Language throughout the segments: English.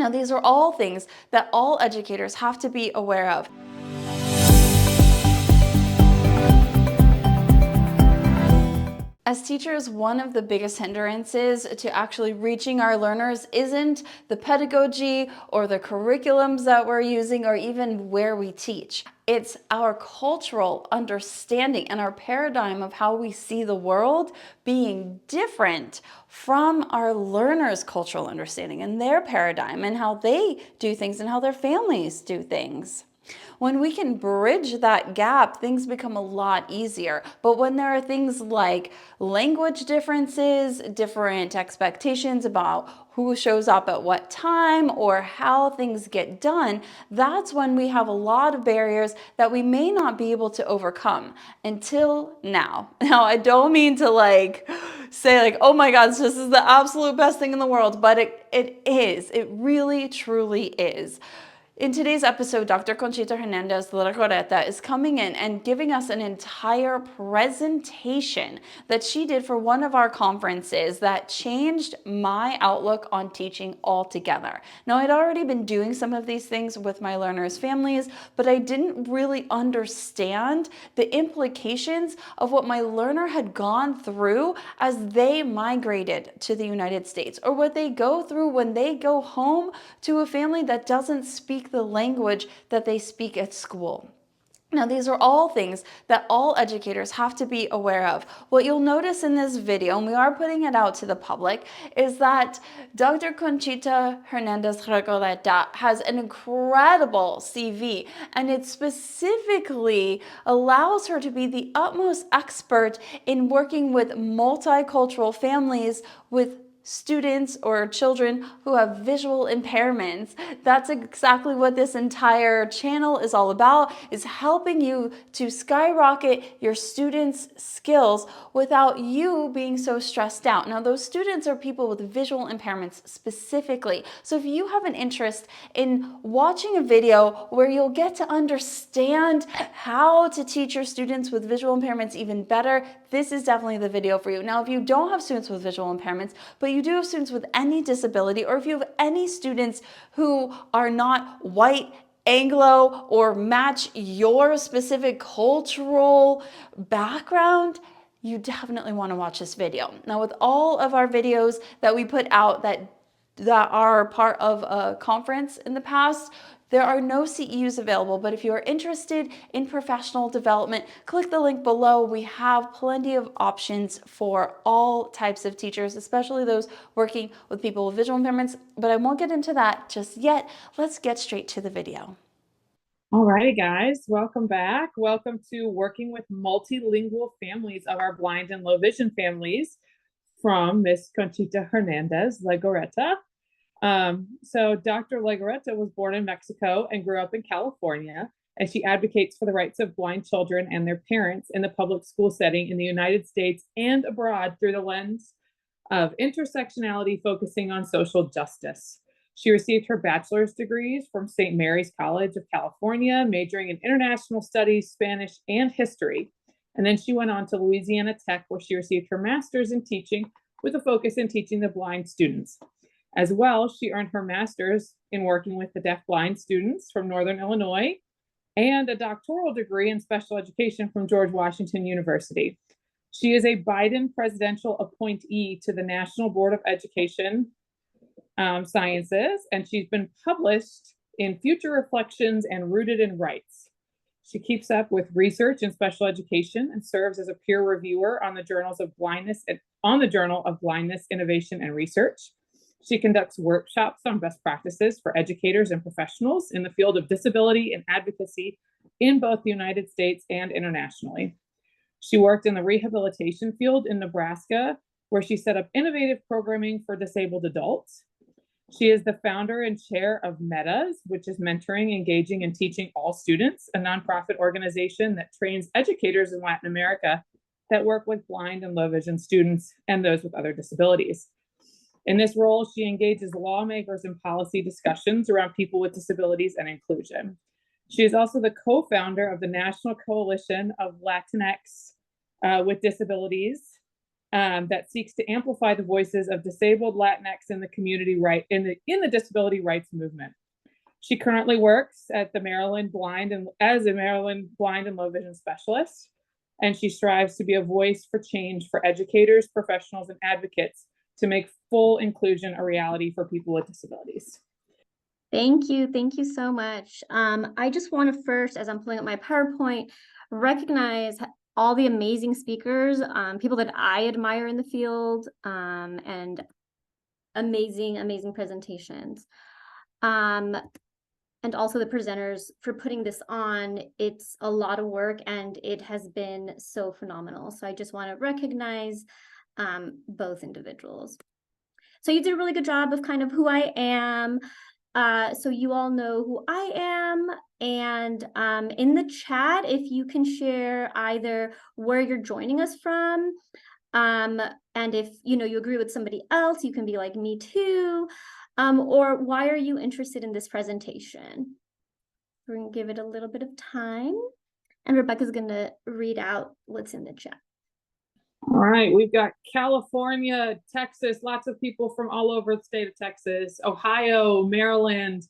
Now, these are all things that all educators have to be aware of. As teachers, one of the biggest hindrances to actually reaching our learners isn't the pedagogy or the curriculums that we're using or even where we teach. It's our cultural understanding and our paradigm of how we see the world being different from our learners' cultural understanding and their paradigm and how they do things and how their families do things. When we can bridge that gap, things become a lot easier. But when there are things like language differences, different expectations about who shows up at what time or how things get done, that's when we have a lot of barriers that we may not be able to overcome until now. Now, I don't mean to say oh my God, this is the absolute best thing in the world, but it is. It really, truly is. In today's episode, Dr. Conchita Hernandez Legorreta is coming in and giving us an entire presentation that she did for one of our conferences that changed my outlook on teaching altogether. Now, I'd already been doing some of these things with my learners' families, but I didn't really understand the implications of what my learner had gone through as they migrated to the United States, or what they go through when they go home to a family that doesn't speak the language that they speak at school. Now, these are all things that all educators have to be aware of. What you'll notice in this video, and we are putting it out to the public, is that Dr. Conchita Hernandez Legorreta has an incredible CV, and it specifically allows her to be the utmost expert in working with multicultural families with students or children who have visual impairments. That's exactly what this entire channel is all about, is helping you to skyrocket your students' skills without you being so stressed out. Now, those students are people with visual impairments specifically. So if you have an interest in watching a video where you'll get to understand how to teach your students with visual impairments even better, this is definitely the video for you. Now, if you don't have students with visual impairments, but you do have students with any disability, or if you have any students who are not white, Anglo, or match your specific cultural background, you definitely want to watch this video. Now, with all of our videos that we put out that are part of a conference in the past, there are no CEUs available, but if you are interested in professional development, click the link below. We have plenty of options for all types of teachers, especially those working with people with visual impairments, but I won't get into that just yet. Let's get straight to the video. All righty, guys, welcome back. Welcome to Working with Multilingual Families of our Blind and Low Vision Families from Miss Conchita Hernandez Legorreta. So Dr. Legorreta was born in Mexico and grew up in California, and she advocates for the rights of blind children and their parents in the public school setting in the United States and abroad through the lens of intersectionality, focusing on social justice. She received her bachelor's degrees from St. Mary's College of California, majoring in international studies, Spanish, and history. And then she went on to Louisiana Tech, where she received her master's in teaching with a focus in teaching the blind students. As well, she earned her master's in working with the deaf-blind students from Northern Illinois and a doctoral degree in special education from George Washington University. She is a Biden presidential appointee to the National Board of Education Sciences, and she's been published in Future Reflections and Rooted in Rights. She keeps up with research in special education and serves as a peer reviewer on the Journal of Blindness, Innovation, and Research. She conducts workshops on best practices for educators and professionals in the field of disability and advocacy in both the United States and internationally. She worked in the rehabilitation field in Nebraska, where she set up innovative programming for disabled adults. She is the founder and chair of METAs, which is Mentoring, Engaging, and Teaching All Students, a nonprofit organization that trains educators in Latin America that work with blind and low vision students and those with other disabilities. In this role, she engages lawmakers in policy discussions around people with disabilities and inclusion. She is also the co-founder of the National Coalition of Latinx with Disabilities that seeks to amplify the voices of disabled Latinx in the community in the disability rights movement. She currently works at the Maryland Blind and as a Maryland Blind and Low Vision specialist, and she strives to be a voice for change for educators, professionals, and advocates to make full inclusion a reality for people with disabilities. Thank you. Thank you so much. I just want to first, as I'm pulling up my PowerPoint, recognize all the amazing speakers, people that I admire in the field, and amazing presentations. And also the presenters for putting this on. It's a lot of work and it has been so phenomenal. So I just want to recognize both individuals. So you did a really good job of kind of who I am. So you all know who I am, and in the chat, if you can share either where you're joining us from, and if you agree with somebody else, you can be like me too, or why are you interested in this presentation? We're gonna give it a little bit of time, and Rebecca's gonna read out what's in the chat. All right, we've got California, Texas, lots of people from all over the state of Texas, Ohio, Maryland,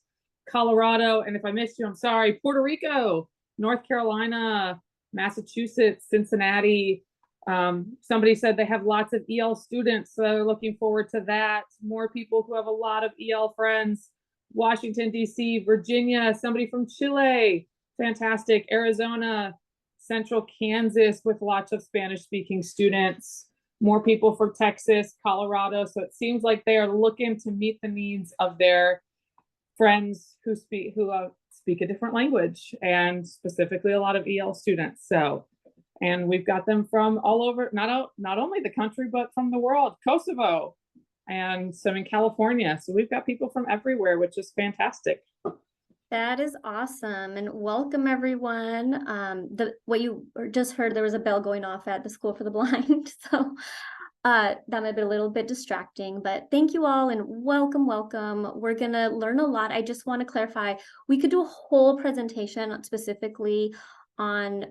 Colorado, and if I missed you, I'm sorry, Puerto Rico, North Carolina, Massachusetts, Cincinnati. Somebody said they have lots of EL students, so they're looking forward to that. More people who have a lot of EL friends. Washington, D.C., Virginia, somebody from Chile, fantastic, Arizona, Central Kansas with lots of Spanish-speaking students, more people from Texas, Colorado. So it seems like they are looking to meet the needs of their friends who speak a different language, and specifically a lot of EL students. So, and we've got them from all over, not only the country, but from the world, Kosovo, and some in California. So we've got people from everywhere, which is fantastic. That is awesome, and welcome everyone. What you just heard, there was a bell going off at the School for the Blind, so that might be a little bit distracting, but thank you all and welcome. We're gonna learn a lot. I just want to clarify, we could do a whole presentation specifically on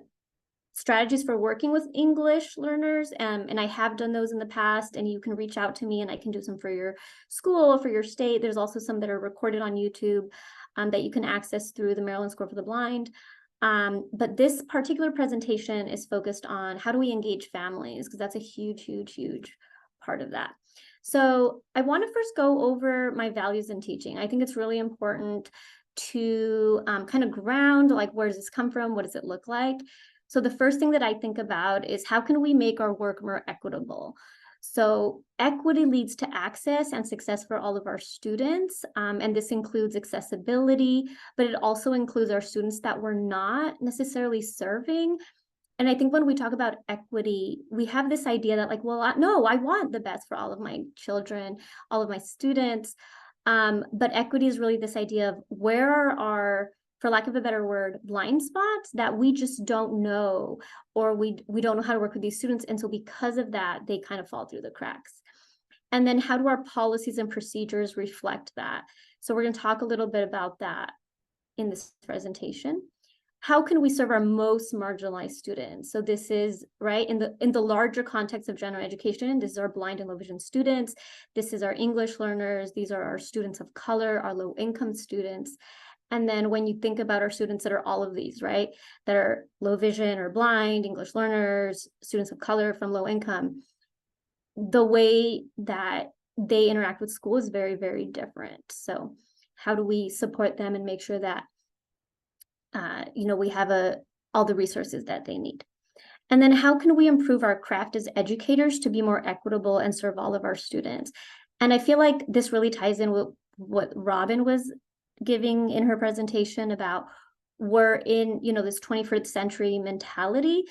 strategies for working with English learners, and I have done those in the past, and you can reach out to me and I can do some for your school, for your state. There's also some that are recorded on YouTube that you can access through the Maryland School for the Blind. But this particular presentation is focused on how do we engage families, because that's a huge part of that. So I want to first go over my values in teaching. I think it's really important to kind of ground, like, where does this come from? What does it look like? So the first thing that I think about is how can we make our work more equitable? So equity leads to access and success for all of our students. And this includes accessibility, but it also includes our students that we're not necessarily serving. And I think when we talk about equity, we have this idea that, like, well, no, I want the best for all of my children, all of my students. But equity is really this idea of where are our, for lack of a better word, blind spots that we just don't know, or we don't know how to work with these students. And so because of that, they kind of fall through the cracks. And then how do our policies and procedures reflect that? So we're going to talk a little bit about that in this presentation. How can we serve our most marginalized students? So this is right in the larger context of general education. This is our blind and low vision students. This is our English learners. These are our students of color, our low income students. And then when you think about our students that are all of these, right, that are low vision or blind, English learners, students of color from low income, the way that they interact with school is very different. So how do we support them and make sure that, we have all the resources that they need? And then how can we improve our craft as educators to be more equitable and serve all of our students? And I feel like this really ties in with what Robin was giving in her presentation about we're in, this 21st century mentality.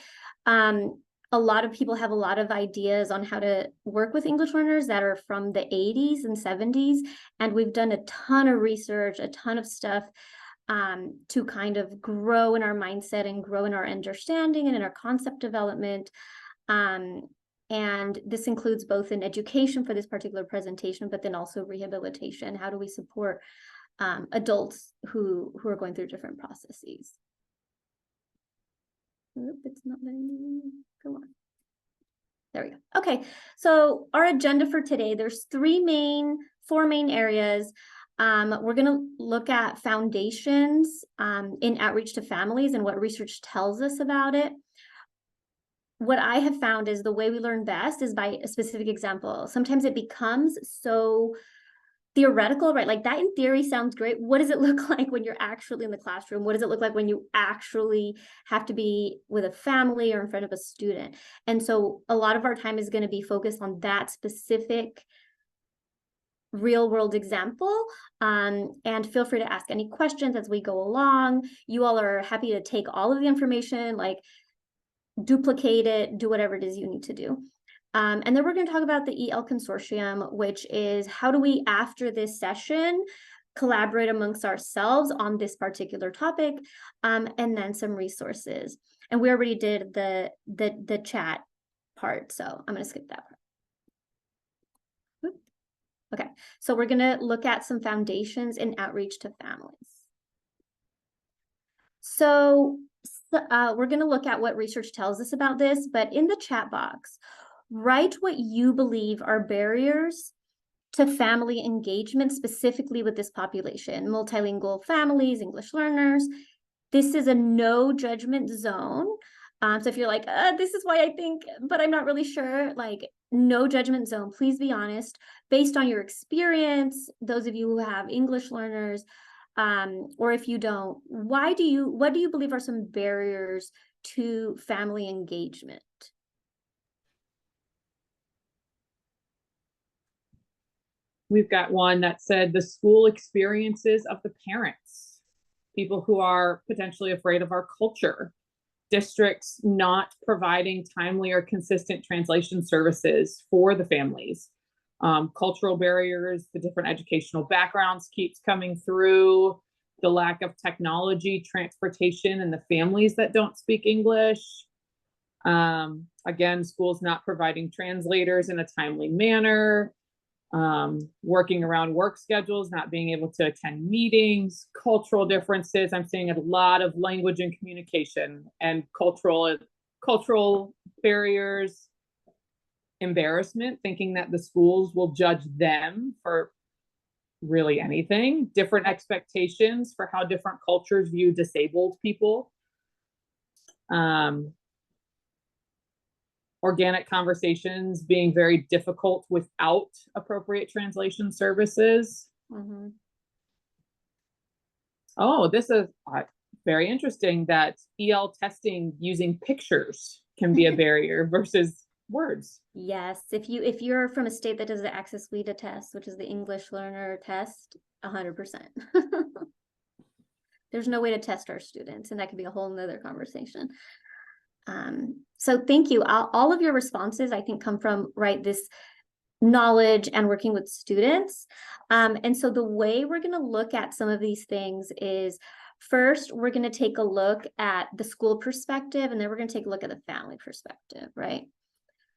A lot of people have a lot of ideas on how to work with English learners that are from the 80s and 70s. And we've done a ton of research, a ton of stuff to kind of grow in our mindset and grow in our understanding and in our concept development. And this includes both in education for this particular presentation, but then also rehabilitation. How do we support adults who are going through different processes? Oop, it's not letting me go on. There we go. Okay, so our agenda for today, there's four main areas. We're going to look at foundations in outreach to families and what research tells us about it. What I have found is the way we learn best is by a specific example. Sometimes it becomes so theoretical, right? Like that in theory sounds great. What does it look like when you're actually in the classroom? What does it look like when you actually have to be with a family or in front of a student? And so a lot of our time is going to be focused on that specific real world example. And feel free to ask any questions as we go along. You all are happy to take all of the information, like duplicate it, do whatever it is you need to do. And then we're going to talk about the EL Consortium, which is how do we, after this session, collaborate amongst ourselves on this particular topic, and then some resources. And we already did the chat part, so I'm going to skip that part. Okay, so we're going to look at some foundations in outreach to families. So we're going to look at what research tells us about this, but in the chat box, write what you believe are barriers to family engagement, specifically with this population, multilingual families, English learners. This is a no judgment zone. So if you're like, this is why I think, but I'm not really sure, like no judgment zone, please be honest, based on your experience, those of you who have English learners, or if you don't, what do you believe are some barriers to family engagement? We've got one that said the school experiences of the parents, people who are potentially afraid of our culture, districts not providing timely or consistent translation services for the families, cultural barriers, the different educational backgrounds keeps coming through, the lack of technology, transportation, and the families that don't speak English. Again, schools not providing translators in a timely manner, working around work schedules, not being able to attend meetings, cultural differences. I'm seeing a lot of language and communication and cultural barriers, embarrassment, thinking that the schools will judge them for really anything, different expectations for how different cultures view disabled people. Organic conversations being very difficult without appropriate translation services. Mm-hmm. Oh, this is very interesting that EL testing using pictures can be a barrier versus words. Yes, if you're from a state that does the Access WIDA test, which is the English learner test, 100%. There's no way to test our students, and that could be a whole nother conversation. So thank you. All of your responses, I think, come from this knowledge and working with students. And so the way we're going to look at some of these things is, first, we're going to take a look at the school perspective, and then we're going to take a look at the family perspective, right?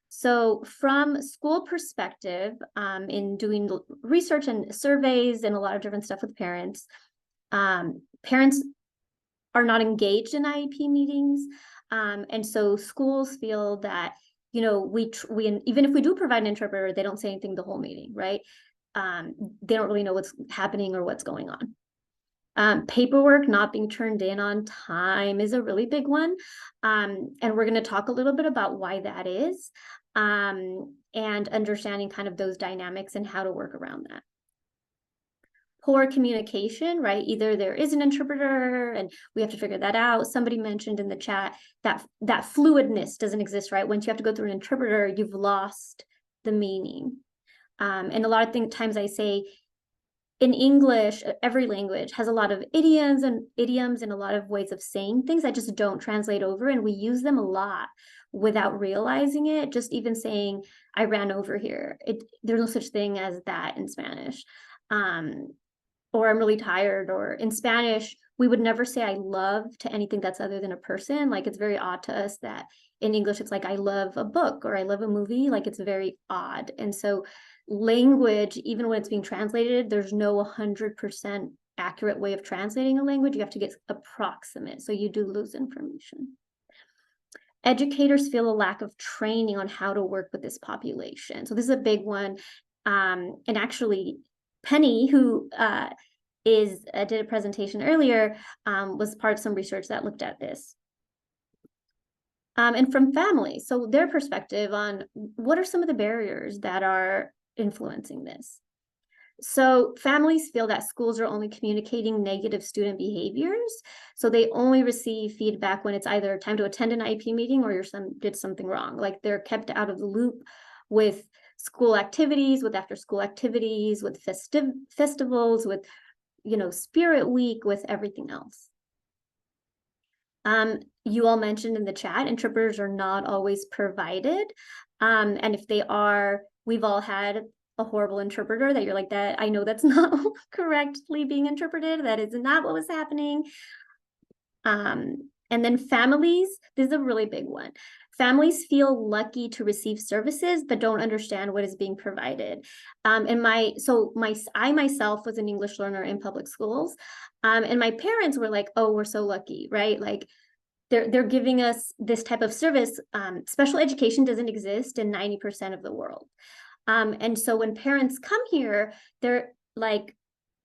So from school perspective, in doing research and surveys and a lot of different stuff with parents, parents are not engaged in IEP meetings. And so schools feel that, we even if we do provide an interpreter, they don't say anything the whole meeting, right? They don't really know what's happening or what's going on. Paperwork not being turned in on time is a really big one. And we're going to talk a little bit about why that is, and understanding kind of those dynamics and how to work around that. Poor communication, right? Either there is an interpreter and we have to figure that out. Somebody mentioned in the chat that fluidness doesn't exist, right? Once you have to go through an interpreter, you've lost the meaning. And a lot of times I say, in English, every language has a lot of idioms and a lot of ways of saying things that just don't translate over, and we use them a lot without realizing it. Just even saying, I ran over here. There's no such thing as that in Spanish. Or I'm really tired, or in Spanish, we would never say I love to anything that's other than a person. Like, it's very odd to us that in English, it's like, I love a book or I love a movie. Like, it's very odd. And so language, even when it's being translated, there's no 100% accurate way of translating a language. You have to get approximate. So you do lose information. Educators feel a lack of training on how to work with this population. So this is a big one. And actually, Penny, who did a presentation earlier, was part of some research that looked at this. And from families, so their perspective on what are some of the barriers that are influencing this. So families feel that schools are only communicating negative student behaviors. So they only receive feedback when it's either time to attend an IEP meeting or your son did something wrong. Like they're kept out of the loop with school activities, with after school activities, with festivals, with, Spirit Week, with everything else. You all mentioned in the chat, interpreters are not always provided. And if they are, we've all had a horrible interpreter that you're like, that I know that's not correctly being interpreted. That is not what was happening. And then families, this is a really big one. Families feel lucky to receive services, but don't understand what is being provided. I myself was an English learner in public schools. And my parents were like, oh, we're so lucky, right? Like they're giving us this type of service. Special education doesn't exist in 90% of the world. And so when parents come here, they're like,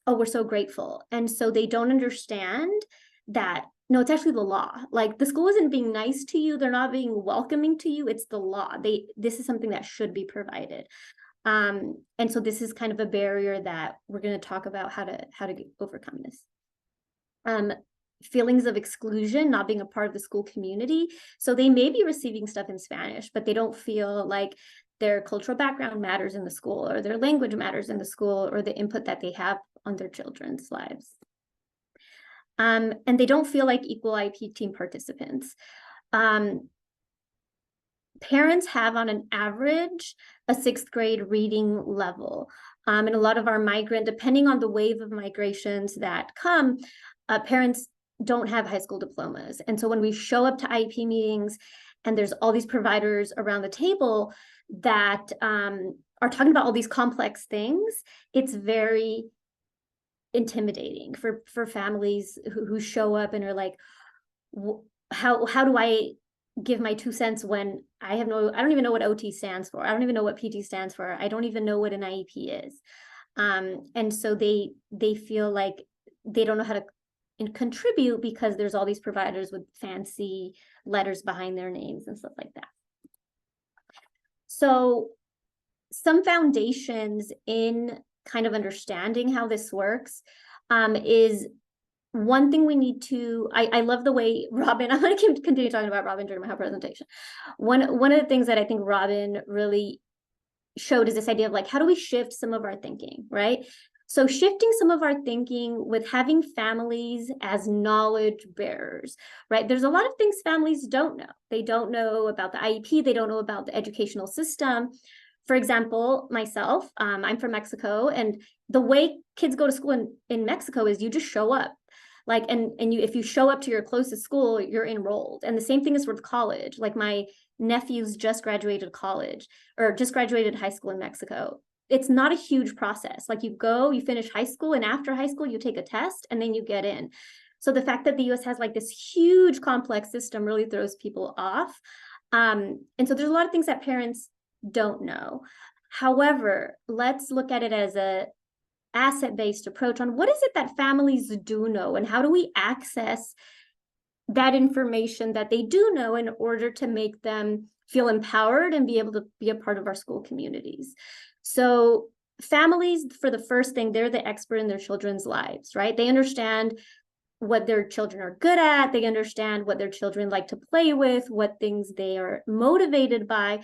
oh, we're so grateful. And so they don't understand that, no, it's actually the law. Like the school isn't being nice to you. They're not being welcoming to you. It's the law. This is something that should be provided. And so this is kind of a barrier that we're going to talk about how to overcome this. Feelings of exclusion, not being a part of the school community. So they may be receiving stuff in Spanish, but they don't feel like their cultural background matters in the school, or their language matters in the school, or the input that they have on their children's lives. And they don't feel like equal IEP team participants. Parents have on an average a 6th grade reading level. And a lot of our migrant, depending on the wave of migrations that come, parents don't have high school diplomas. And so when we show up to IEP meetings and there's all these providers around the table that are talking about all these complex things, it's very intimidating for families who show up and are like, how do I give my 2 cents when I don't even know what OT stands for. I don't even know what PT stands for. I don't even know what an IEP is. And so they feel like they don't know how to contribute because there's all these providers with fancy letters behind their names and stuff like that. So some foundations in kind of understanding how this works is one thing we need to, I love the way Robin, I'm going to continue talking about Robin during my presentation. One of the things that I think Robin really showed is this idea of like, how do we shift some of our thinking, right? So shifting some of our thinking with having families as knowledge bearers, right? There's a lot of things families don't know. They don't know about the IEP. They don't know about the educational system. For example, myself, I'm from Mexico, and the way kids go to school in Mexico is you just show up. Like, if you show up to your closest school, you're enrolled. And the same thing is with college. Like my nephews just graduated college or just graduated high school in Mexico. It's not a huge process. Like you finish high school, and after high school, you take a test and then you get in. So the fact that the US has like this huge complex system really throws people off. And so there's a lot of things that parents don't know. However, let's look at it as a asset-based approach on what is it that families do know, and how do we access that information that they do know in order to make them feel empowered and be able to be a part of our school communities. So families, for the first thing, they're the expert in their children's lives, right? They understand what their children are good at. They understand what their children like to play with, what things they are motivated by.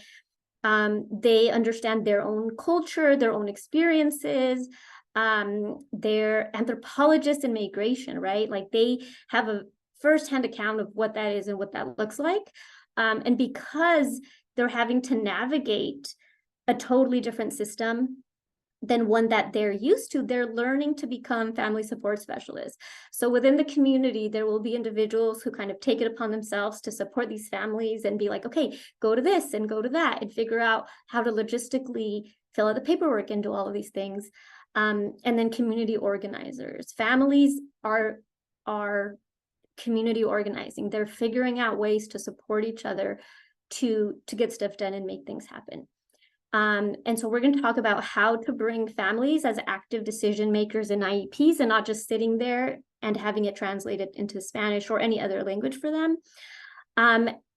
They understand their own culture, their own experiences. They're anthropologists in migration, right? Like they have a firsthand account of what that is and what that looks like. And because they're having to navigate a totally different system than one that they're used to, they're learning to become family support specialists. So within the community, there will be individuals who kind of take it upon themselves to support these families and be like, okay, go to this and go to that and figure out how to logistically fill out the paperwork and do all of these things. And then community organizers. Families are community organizing. They're figuring out ways to support each other to get stuff done and make things happen. And so we're going to talk about how to bring families as active decision makers in IEPs and not just sitting there and having it translated into Spanish or any other language for them.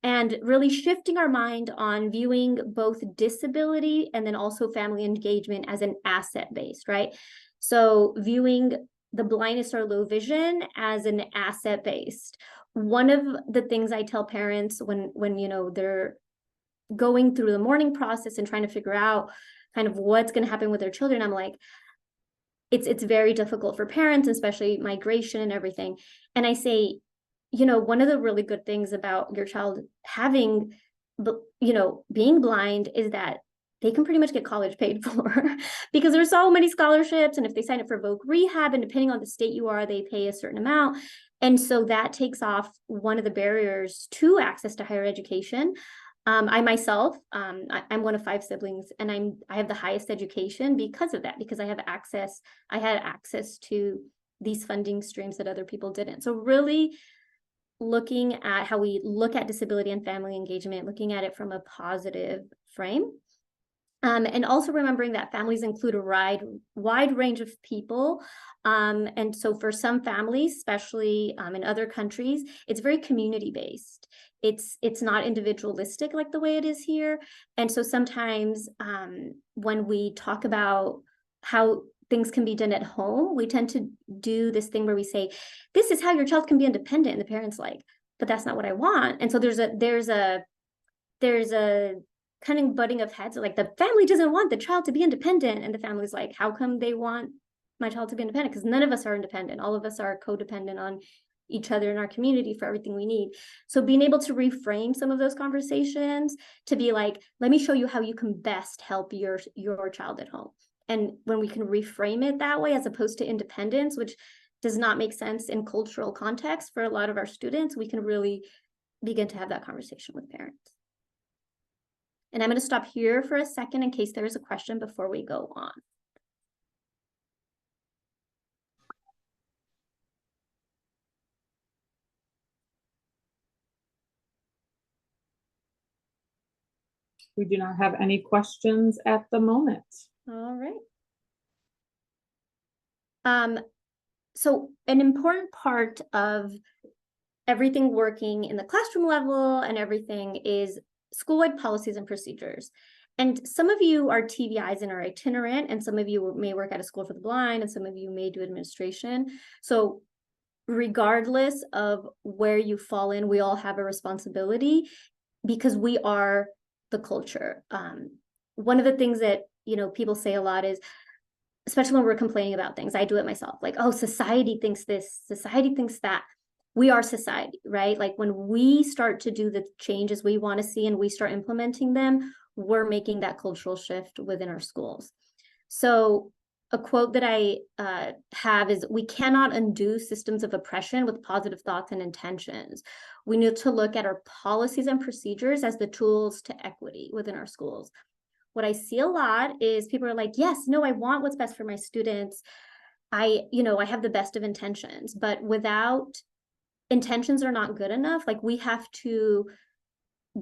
And really shifting our mind on viewing both disability and then also family engagement as an asset-based, right? So viewing the blindness or low vision as an asset-based. One of the things I tell parents when you know, they're going through the mourning process and trying to figure out kind of what's going to happen with their children, I'm like, it's very difficult for parents, especially migration and everything. And I say, you know, one of the really good things about your child having, you know, being blind is that they can pretty much get college paid for because there's so many scholarships. And if they sign up for voc rehab, and depending on the state you are, they pay a certain amount. And so that takes off one of the barriers to access to higher education. I myself, I'm one of 5 siblings, and I have the highest education because of that, because I had access to these funding streams that other people didn't. So really looking at how we look at disability and family engagement, looking at it from a positive frame. And also remembering that families include a wide range of people. And so for some families, especially in other countries, it's very community-based. It's not individualistic like the way it is here. And so sometimes when we talk about how things can be done at home, we tend to do this thing where we say, this is how your child can be independent. And the parent's like, but that's not what I want. And so there's a kind of butting of heads, like the family doesn't want the child to be independent. And the family's like, how come they want my child to be independent? Because none of us are independent. All of us are codependent on each other in our community for everything we need. So being able to reframe some of those conversations to be like, let me show you how you can best help your child at home. And when we can reframe it that way, as opposed to independence, which does not make sense in cultural context for a lot of our students, we can really begin to have that conversation with parents. And I'm going to stop here for a second in case there is a question before we go on. We do not have any questions at the moment. All right. So an important part of everything working in the classroom level and everything is school-wide policies and procedures. And some of you are TVIs and are itinerant, and some of you may work at a school for the blind, and some of you may do administration. So regardless of where you fall in, we all have a responsibility because we are the culture. One of the things that, you know, people say a lot is, especially when we're complaining about things, I do it myself, like, oh, society thinks this, society thinks that. We are society, right? Like when we start to do the changes we want to see and we start implementing them, we're making that cultural shift within our schools. So a quote that I have is, we cannot undo systems of oppression with positive thoughts and intentions. We need to look at our policies and procedures as the tools to equity within our schools. What I see a lot is people are like, yes, no, I want what's best for my students. I have the best of intentions, but without intentions are not good enough. Like we have to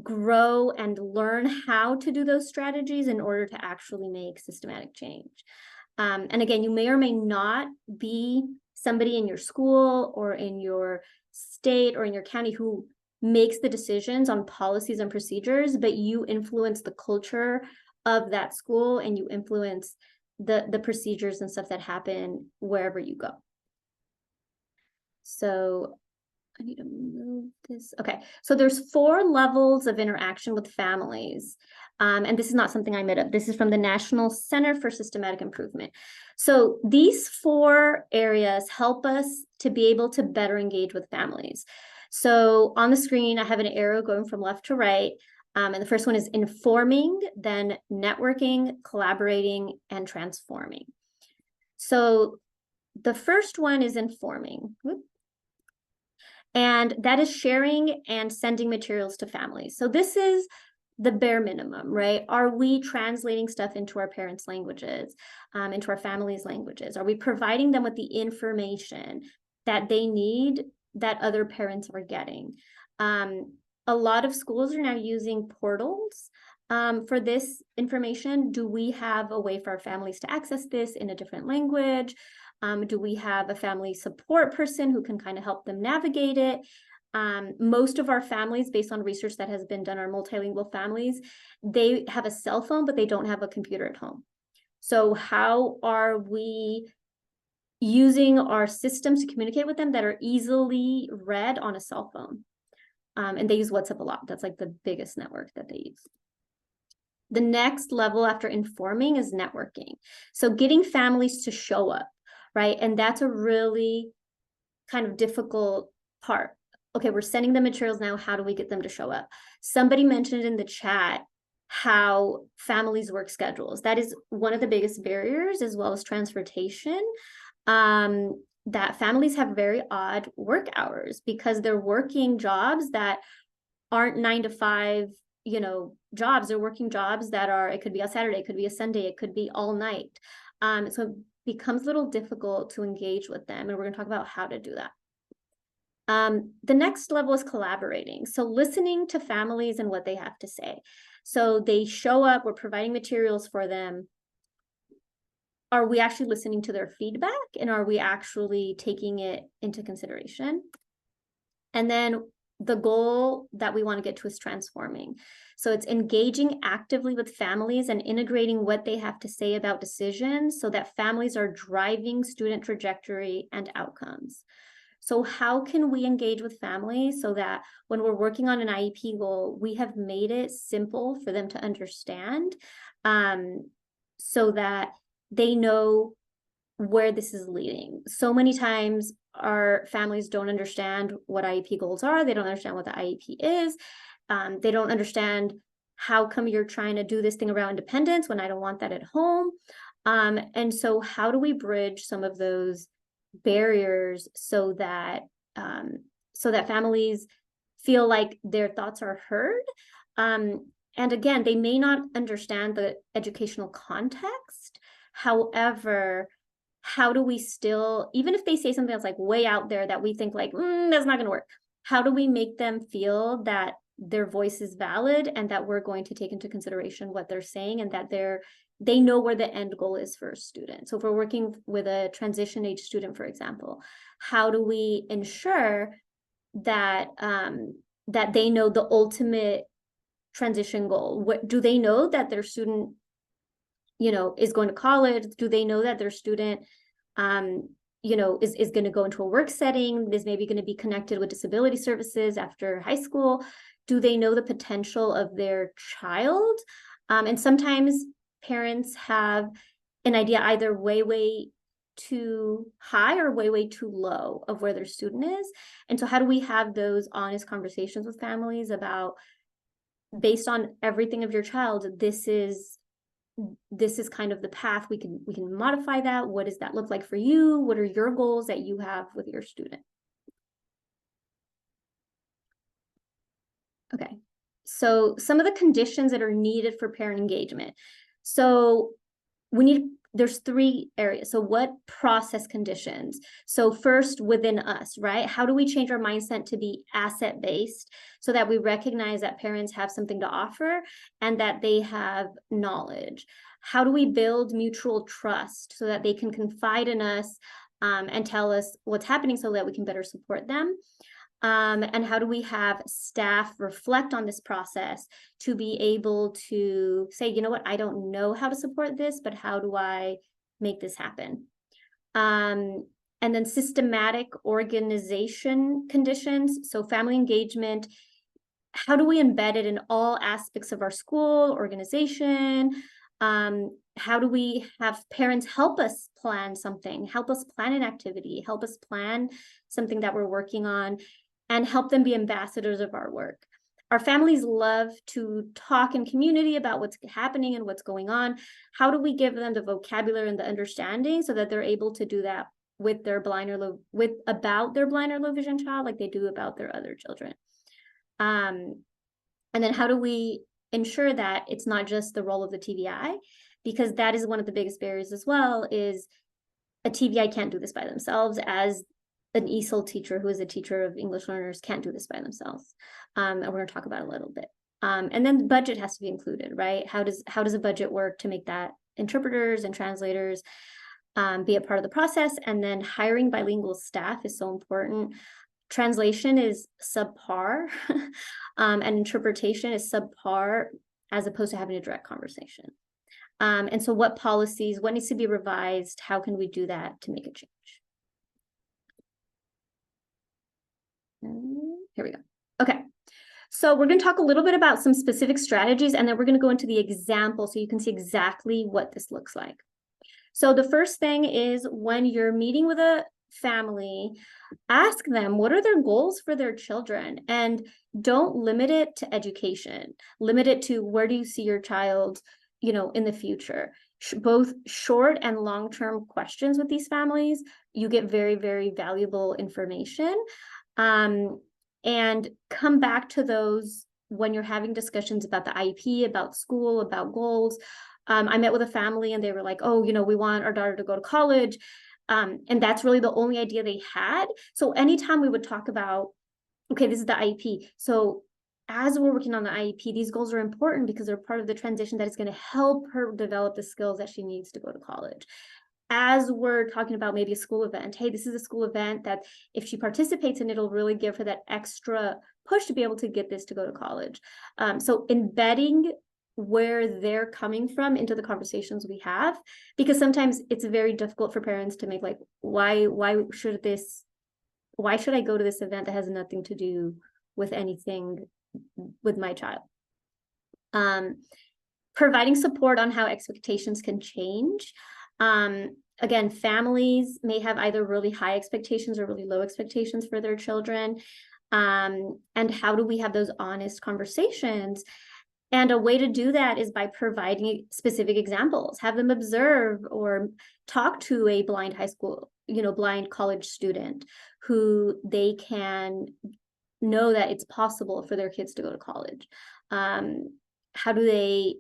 grow and learn how to do those strategies in order to actually make systematic change. And again, you may or may not be somebody in your school or in your state or in your county who makes the decisions on policies and procedures, but you influence the culture of that school and you influence the procedures and stuff that happen wherever you go. So I need to move this. Okay, so there's 4 levels of interaction with families. And this is not something I made up. This is from the National Center for Systematic Improvement. So these 4 areas help us to be able to better engage with families. So on the screen, I have an arrow going from left to right. And the first one is informing, then networking, collaborating, and transforming. So the first one is informing. And that is sharing and sending materials to families. So this is the bare minimum, right? Are we translating stuff into our parents' languages, into our families' languages? Are we providing them with the information that they need that other parents are getting. A lot of schools are now using portals for this information. Do we have a way for our families to access this in a different language? Do we have a family support person who can kind of help them navigate it? Most of our families, based on research that has been done, our multilingual families, they have a cell phone, but they don't have a computer at home. So how are we using our systems to communicate with them that are easily read on a cell phone? And they use WhatsApp a lot. That's like the biggest network that they use. The next level after informing is networking. So getting families to show up, right? And that's a really kind of difficult part. Okay, we're sending them materials now. How do we get them to show up? Somebody mentioned in the chat how families work schedules. That is one of the biggest barriers, as well as transportation. That families have very odd work hours because they're working jobs that aren't 9 to 5, jobs. They're working jobs that are, it could be a Saturday, it could be a Sunday, it could be all night. So it becomes a little difficult to engage with them. And we're going to talk about how to do that. The next level is collaborating. So listening to families and what they have to say. So they show up, we're providing materials for them. Are we actually listening to their feedback, and are we actually taking it into consideration? And then the goal that we want to get to is transforming. So it's engaging actively with families and integrating what they have to say about decisions so that families are driving student trajectory and outcomes. So how can we engage with families so that when we're working on an IEP goal, we have made it simple for them to understand, so that they know where this is leading? So many times our families don't understand what IEP goals are. They don't understand what the IEP is. They don't understand how come you're trying to do this thing around independence when I don't want that at home. And so how do we bridge some of those barriers so that families feel like their thoughts are heard? And again, they may not understand the educational context. However, how do we still, even if they say something that's like way out there that we think like, that's not going to work, how do we make them feel that their voice is valid and that we're going to take into consideration what they're saying and that they know where the end goal is for a student? So if we're working with a transition age student, for example, how do we ensure that that they know the ultimate transition goal? What do they know that their student is going to college? Do they know that their student, is going to go into a work setting, is maybe going to be connected with disability services after high school? Do they know the potential of their child? And sometimes parents have an idea either way too high or way too low of where their student is. And so how do we have those honest conversations with families about, based on everything of your child, this is kind of the path, we can modify that. What does that look like for you? What are your goals that you have with your student? Okay, so some of the conditions that are needed for parent engagement. So there's 3 areas. So what process conditions? So first, within us, right? How do we change our mindset to be asset-based so that we recognize that parents have something to offer and that they have knowledge? How do we build mutual trust so that they can confide in us and tell us what's happening so that we can better support them? And how do we have staff reflect on this process to be able to say, you know what, I don't know how to support this, but how do I make this happen? And then systematic organization conditions. So family engagement, how do we embed it in all aspects of our school organization? How do we have parents help us plan something, help us plan an activity, help us plan something that we're working on, and help them be ambassadors of our work? Our families love to talk in community about what's happening and what's going on. How do we give them the vocabulary and the understanding so that they're able to do that with their blind or low, about their blind or low vision child like they do about their other children? And then how do we ensure that it's not just the role of the TVI? Because that is one of the biggest barriers as well, is a TVI can't do this by themselves. As an ESOL teacher who is a teacher of English learners can't do this by themselves. And we're going to talk about it a little bit. And then the budget has to be included, right? How does a budget work to make that interpreters and translators be a part of the process? And then hiring bilingual staff is so important. Translation is subpar, and interpretation is subpar, as opposed to having a direct conversation. And so what policies, what needs to be revised? How can we do that to make a change? Here we go. Okay. So we're going to talk a little bit about some specific strategies, and then we're going to go into the example so you can see exactly what this looks like. So the first thing is, when you're meeting with a family, ask them what are their goals for their children, and don't limit it to education. Limit it to, where do you see your child, in the future? Both short and long-term questions with these families, you get very, very valuable information. And come back to those when you're having discussions about the IEP, about school, about goals. I met with a family and they were like, oh, we want our daughter to go to college. And that's really the only idea they had. So anytime we would talk about, okay, this is the IEP. So as we're working on the IEP, these goals are important because they're part of the transition that is going to help her develop the skills that she needs to go to college. As we're talking about maybe a school event, hey, this is a school event that if she participates in, it'll really give her that extra push to be able to get this to go to college. So embedding where they're coming from into the conversations we have, because sometimes it's very difficult for parents to make, like, why should I go to this event that has nothing to do with anything with my child? Providing support on how expectations can change. Again, families may have either really high expectations or really low expectations for their children. And how do we have those honest conversations? And a way to do that is by providing specific examples. Have them observe or talk to a blind high school, blind college student who they can know that it's possible for their kids to go to college. How do they,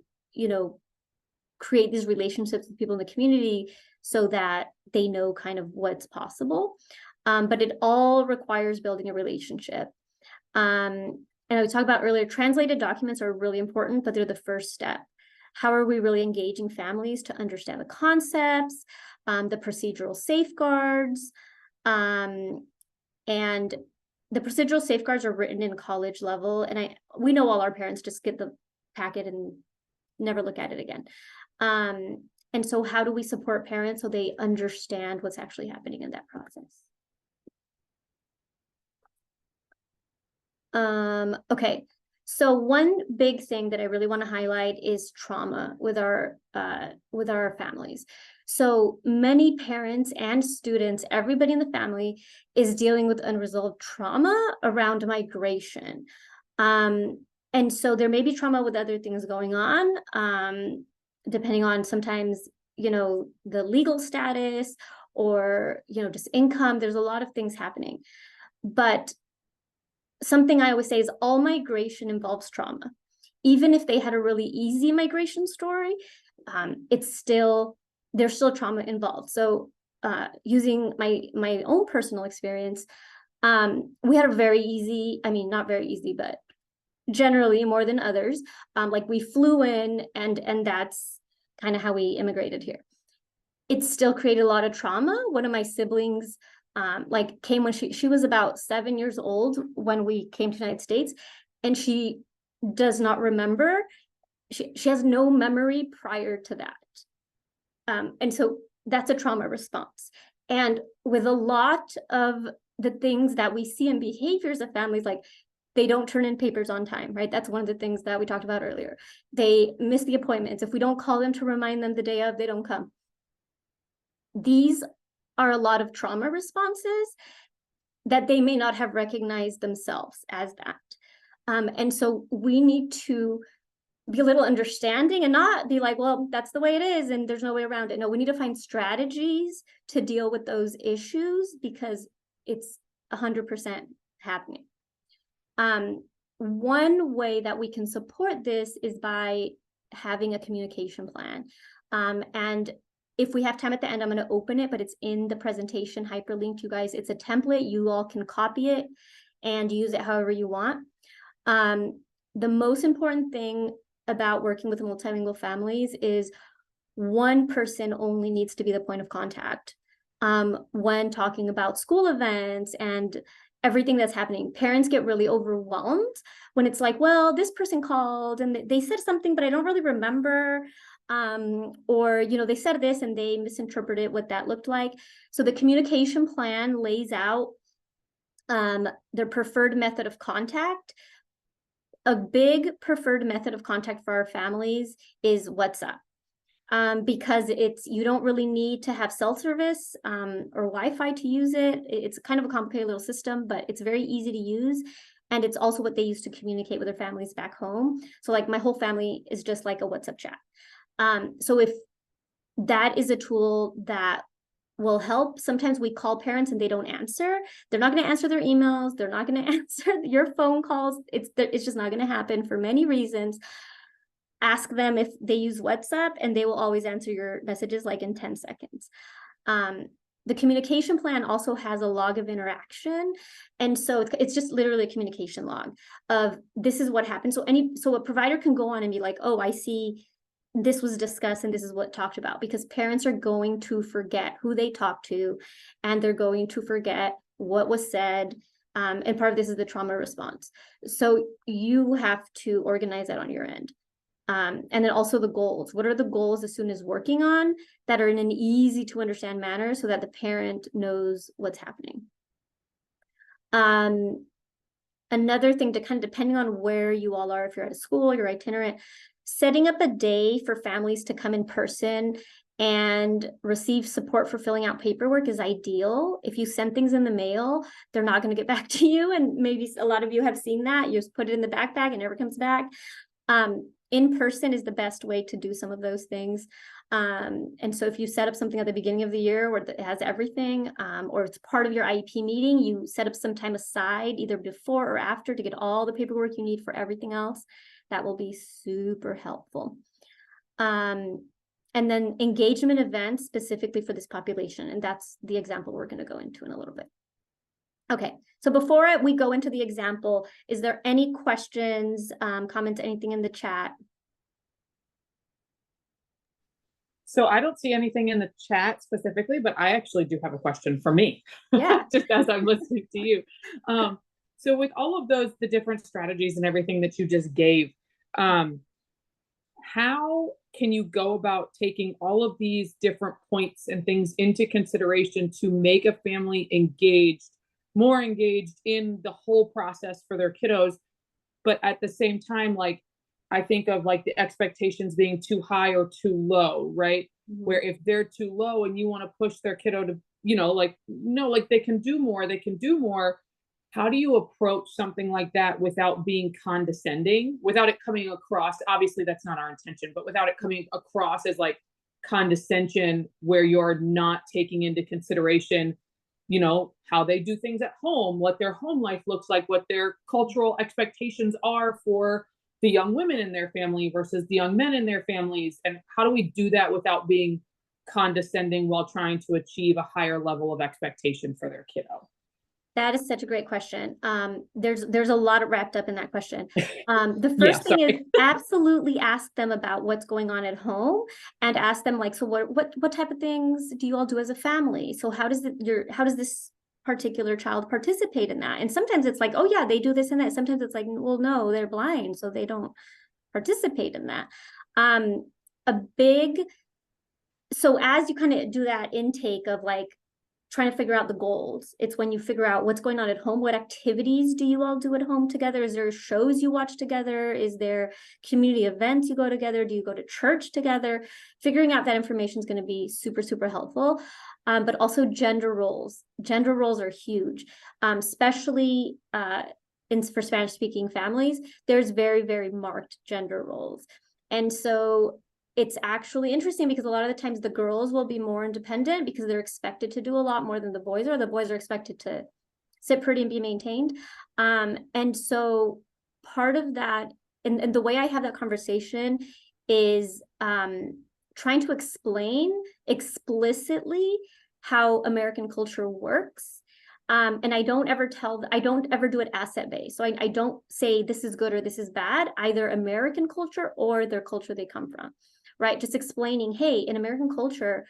create these relationships with people in the community so that they know kind of what's possible? But it all requires building a relationship. And I was talking about earlier, translated documents are really important, but they're the first step. How are we really engaging families to understand the concepts, the procedural safeguards? And the procedural safeguards are written in college level. And we know all our parents just get the packet and never look at it again. And so how do we support parents so they understand what's actually happening in that process? Okay, so one big thing that I really want to highlight is trauma with our families. So many parents and students, everybody in the family is dealing with unresolved trauma around migration. And so there may be trauma with other things going on, depending on sometimes, the legal status or, just income. There's a lot of things happening. But something I always say is all migration involves trauma. Even if they had a really easy migration story, there's still trauma involved. So using my own personal experience, we had a very easy, not very easy, but generally more than others. Like we flew in and that's kind of how we immigrated here. It still created a lot of trauma. One of my siblings came when she was about 7 years old when we came to the United States, and she does not remember. She has no memory prior to that. And so that's a trauma response. And with a lot of the things that we see in behaviors of families, like they don't turn in papers on time, right? That's one of the things that we talked about earlier. They miss the appointments. If we don't call them to remind them the day of, they don't come. These are a lot of trauma responses that they may not have recognized themselves as that. And so we need to be a little understanding and not be like, well, that's the way it is and there's no way around it. No, we need to find strategies to deal with those issues because it's 100% happening. One way that we can support this is by having a communication plan. And if we have time at the end, I'm going to open it, but it's in the presentation hyperlinked, you guys. It's a template. You all can copy it and use it however you want. The most important thing about working with multilingual families is one person only needs to be the point of contact. When talking about school events and everything that's happening, parents get really overwhelmed when it's like, well, this person called and they said something, but I don't really remember. Or, you know, they said this and they misinterpreted what that looked like. So the communication plan lays out their preferred method of contact. A big preferred method of contact for our families is WhatsApp. Because you don't really need to have cell service or Wi-Fi to use it. It's kind of a complicated little system, but it's very easy to use. And it's also what they use to communicate with their families back home. So like my whole family is just like a WhatsApp chat. So if that is a tool that will help, sometimes we call parents and they don't answer. They're not going to answer their emails. They're not going to answer your phone calls. It's just not going to happen for many reasons. Ask them if they use WhatsApp and they will always answer your messages like in 10 seconds. The communication plan also has a log of interaction. And so it's just literally a communication log of this is what happened. So a provider can go on and be like, oh, I see this was discussed and this is what talked about, because parents are going to forget who they talked to and they're going to forget what was said. And part of this is the trauma response. So you have to organize that on your end. And then also the goals. What are the goals the student is working on that are in an easy to understand manner so that the parent knows what's happening? Another thing to kind of, depending on where you all are, if you're at a school, you're itinerant, setting up a day for families to come in person and receive support for filling out paperwork is ideal. If you send things in the mail, they're not going to get back to you. And maybe a lot of you have seen that. You just put it in the backpack and it never comes back. In person is the best way to do some of those things. And so if you set up something at the beginning of the year where it has everything, or it's part of your IEP meeting, you set up some time aside either before or after to get all the paperwork you need for everything else. That will be super helpful. And then engagement events specifically for this population. And that's the example we're going to go into in a little bit. Okay, so before we go into the example, is there any questions, comments, anything in the chat? So I don't see anything in the chat specifically, but I actually do have a question for me. Yeah. Just as I'm listening to you. So with all of those, the different strategies and everything that you just gave, how can you go about taking all of these different points and things into consideration to make a family more engaged in the whole process for their kiddos, but at the same time, like I think of like the expectations being too high or too low, right? Mm-hmm. Where if they're too low and you want to push their kiddo to, you know, like, no, like they can do more. How do you approach something like that without being condescending, without it coming across? Obviously, that's not our intention, but without it coming across as like condescension, where you're not taking into consideration, you know, how they do things at home, what their home life looks like, what their cultural expectations are for the young women in their family versus the young men in their families. And how do we do that without being condescending while trying to achieve a higher level of expectation for their kiddo? That is such a great question. There's a lot wrapped up in that question. The first thing is absolutely ask them about what's going on at home, and ask them like, so what type of things do you all do as a family? So how does this particular child participate in that? And sometimes it's like, oh yeah, they do this and that. Sometimes it's like, well, no, they're blind, so they don't participate in that. So as you kind of do that intake of like trying to figure out the goals, it's when you figure out what's going on at home. What activities do you all do at home together? Is there shows you watch together? Is there community events you go together? Do you go to church together? Figuring out that information is going to be super, super helpful. But also gender roles. Gender roles are huge, especially for Spanish-speaking families. There's very, very marked gender roles. And so it's actually interesting because a lot of the times the girls will be more independent because they're expected to do a lot more than the boys are. The boys are expected to sit pretty and be maintained. And so part of that, and the way I have that conversation is trying to explain explicitly how American culture works. And I don't ever do it asset-based. So I don't say this is good or this is bad, either American culture or their culture they come from, right? Just explaining, hey, in American culture,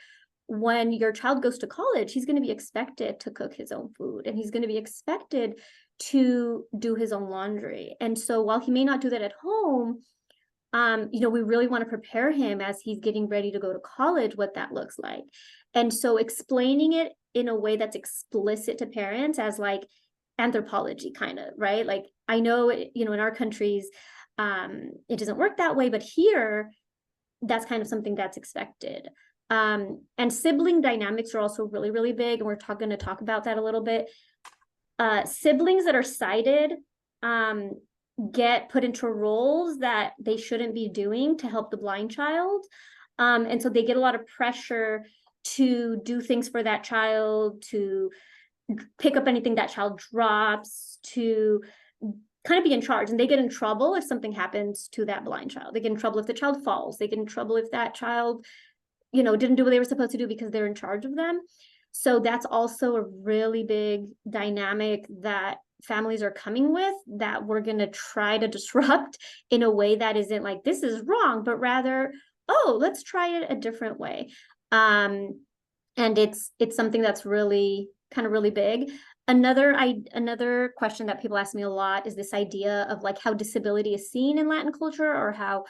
when your child goes to college, he's going to be expected to cook his own food, and he's going to be expected to do his own laundry. And so while he may not do that at home, we really want to prepare him as he's getting ready to go to college, what that looks like. And so explaining it in a way that's explicit to parents as like anthropology kind of, right? Like, I know, in our countries, it doesn't work that way, but here, that's kind of something that's expected. And sibling dynamics are also really, really big. And we're going to talk about that a little bit. Siblings that are sighted, get put into roles that they shouldn't be doing to help the blind child. And so they get a lot of pressure to do things for that child, to pick up anything that child drops, to kind of be in charge. And they get in trouble if something happens to that blind child. They get in trouble if the child falls. They get in trouble if that child, didn't do what they were supposed to do because they're in charge of them. So that's also a really big dynamic that families are coming with, that we're going to try to disrupt in a way that isn't like, this is wrong, but rather, oh, let's try it a different way. And it's something that's really big. Another question that people ask me a lot is this idea of like how disability is seen in Latin culture, or how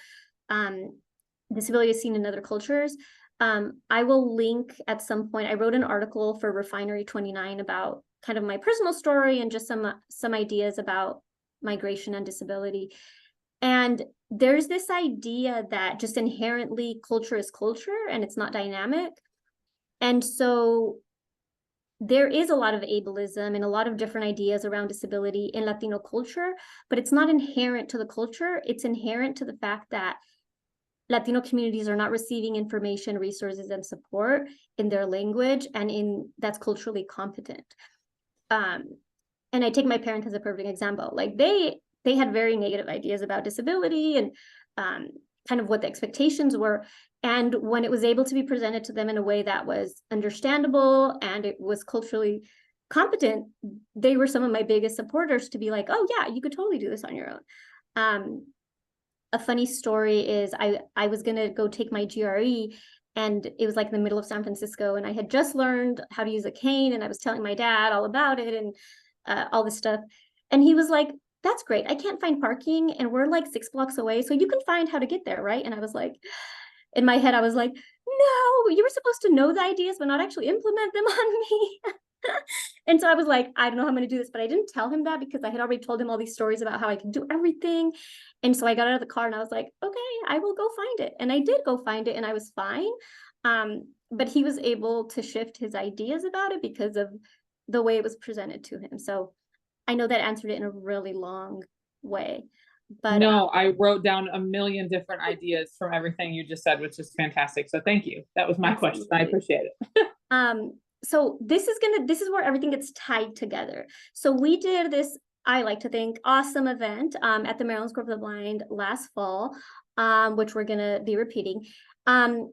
disability is seen in other cultures. I will link at some point. I wrote an article for Refinery 29 about kind of my personal story and just some ideas about migration and disability. And there's this idea that just inherently culture is culture and it's not dynamic. And so there is a lot of ableism and a lot of different ideas around disability in Latino culture, but it's not inherent to the culture. It's inherent to the fact that Latino communities are not receiving information, resources, and support in their language and that's culturally competent. And I take my parents as a perfect example. Like they had very negative ideas about disability and kind of what the expectations were. And when it was able to be presented to them in a way that was understandable and it was culturally competent, they were some of my biggest supporters to be like, oh yeah, you could totally do this on your own. A funny story is I was going to go take my GRE, and it was like in the middle of San Francisco, and I had just learned how to use a cane, and I was telling my dad all about it and all this stuff. And he was like, that's great. I can't find parking, and we're like 6 blocks away, so you can find how to get there, right? And I was like, in my head, I was like, no, you were supposed to know the ideas, but not actually implement them on me. And so I was like, I don't know how I'm going to do this, but I didn't tell him that because I had already told him all these stories about how I can do everything. And so I got out of the car and I was like, okay, I will go find it. And I did go find it and I was fine. But he was able to shift his ideas about it because of the way it was presented to him. So I know that answered it in a really long way. But no, I wrote down a million different ideas from everything you just said, which is fantastic. So thank you. That was my question. I appreciate it. So this is where everything gets tied together. So we did this, I like to think, awesome event at the Maryland School for the Blind last fall, which we're going to be repeating. And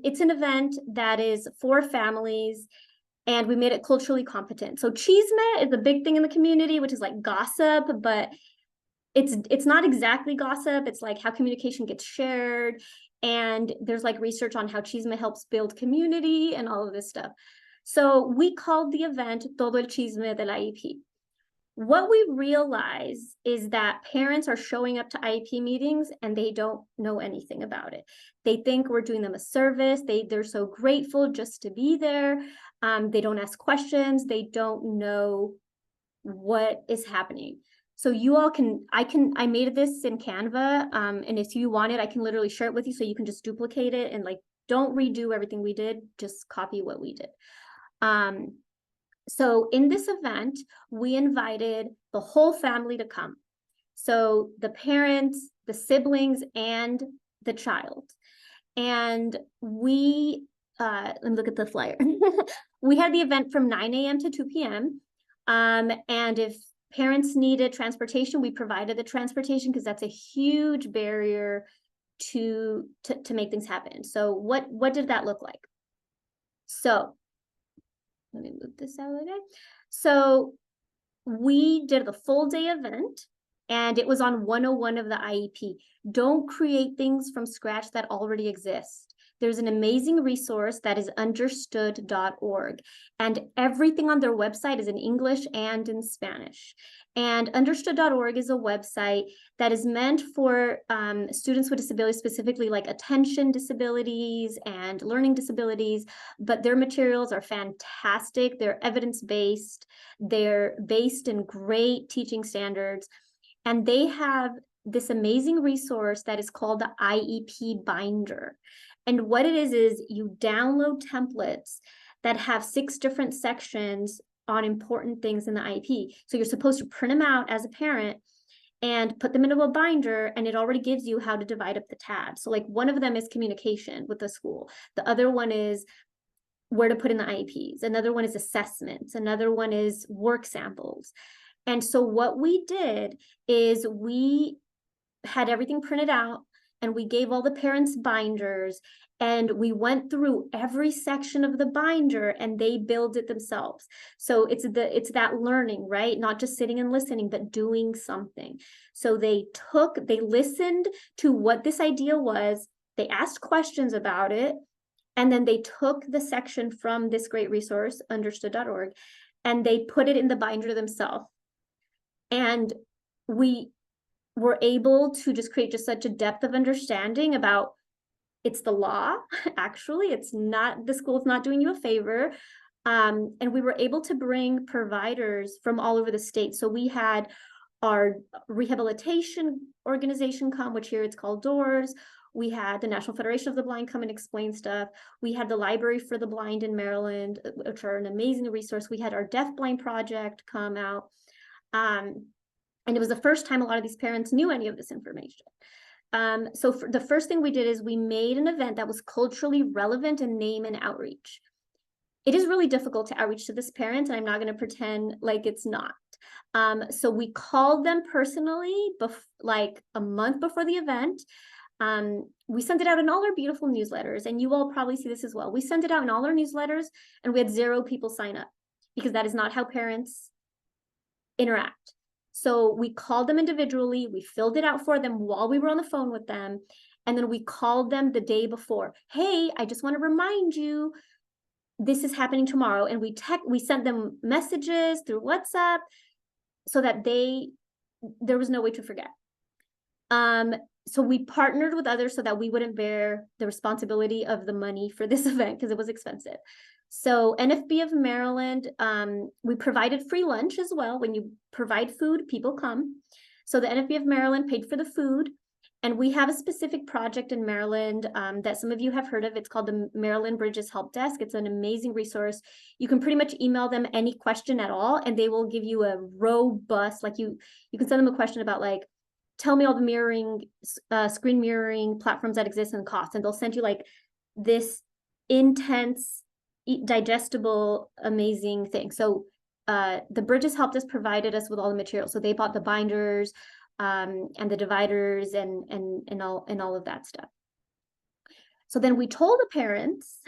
it's an event that is for families, and we made it culturally competent. So chisme is a big thing in the community, which is like gossip, but it's not exactly gossip. It's like how communication gets shared. And there's like research on how chisme helps build community and all of this stuff. So we called the event Todo el Chisme de la IEP. What we realize is that parents are showing up to IEP meetings and they don't know anything about it. They think we're doing them a service. They're so grateful just to be there. They don't ask questions. They don't know what is happening. So you all I made this in Canva. And if you want it, I can literally share it with you so you can just duplicate it and like, don't redo everything we did, just copy what we did. So in this event, we invited the whole family to come. So the parents, the siblings, and the child. And we, let me look at the flyer. We had the event from 9 a.m. to 2 p.m. And if parents needed transportation, we provided the transportation because that's a huge barrier to make things happen. So what did that look like? So let me move this out of the way. So we did the full day event, and it was on 101 of the IEP. Don't create things from scratch that already exist. There's an amazing resource that is understood.org, and everything on their website is in English and in Spanish. And understood.org is a website that is meant for students with disabilities, specifically like attention disabilities and learning disabilities, but their materials are fantastic. They're evidence-based. They're based in great teaching standards, and they have this amazing resource that is called the IEP Binder. And what it is you download templates that have 6 different sections on important things in the IEP. So you're supposed to print them out as a parent and put them into a binder, and it already gives you how to divide up the tabs. So like one of them is communication with the school. The other one is where to put in the IEPs. Another one is assessments. Another one is work samples. And so what we did is we had everything printed out, and we gave all the parents binders, and we went through every section of the binder, and they build it themselves. So it's that learning, right? Not just sitting and listening, but doing something. So they listened to what this idea was, they asked questions about it, and then they took the section from this great resource, understood.org, and they put it in the binder themselves. And we were able to just create just such a depth of understanding about it's the law. Actually, it's not, the school's not doing you a favor. And we were able to bring providers from all over the state. So we had our rehabilitation organization come, which here it's called DOORS. We had the National Federation of the Blind come and explain stuff. We had the Library for the Blind in Maryland, which are an amazing resource. We had our Deaf Blind Project come out. And it was the first time a lot of these parents knew any of this information. So the first thing we did is we made an event that was culturally relevant in name and outreach. It is really difficult to outreach to this parent, and I'm not going to pretend like it's not. So we called them personally, like a month before the event. We sent it out in all our beautiful newsletters, and you all probably see this as well. We sent it out in all our newsletters, and we had 0 people sign up, because that is not how parents interact. So we called them individually, we filled it out for them while we were on the phone with them, and then we called them the day before. Hey, I just want to remind you, this is happening tomorrow. And we sent them messages through WhatsApp so that there was no way to forget. So we partnered with others so that we wouldn't bear the responsibility of the money for this event, because it was expensive. So NFB of Maryland, we provided free lunch as well. When you provide food, people come. So the NFB of Maryland paid for the food. And we have a specific project in Maryland that some of you have heard of. It's called the Maryland Bridges Help Desk. It's an amazing resource. You can pretty much email them any question at all, and they will give you a robust, like you can send them a question about like, tell me all the mirroring, screen mirroring platforms that exist and costs. And they'll send you like this intense, digestible, amazing thing. So the Bridges helped us, provided us with all the material. So they bought the binders and the dividers and all of that stuff. So then we told the parents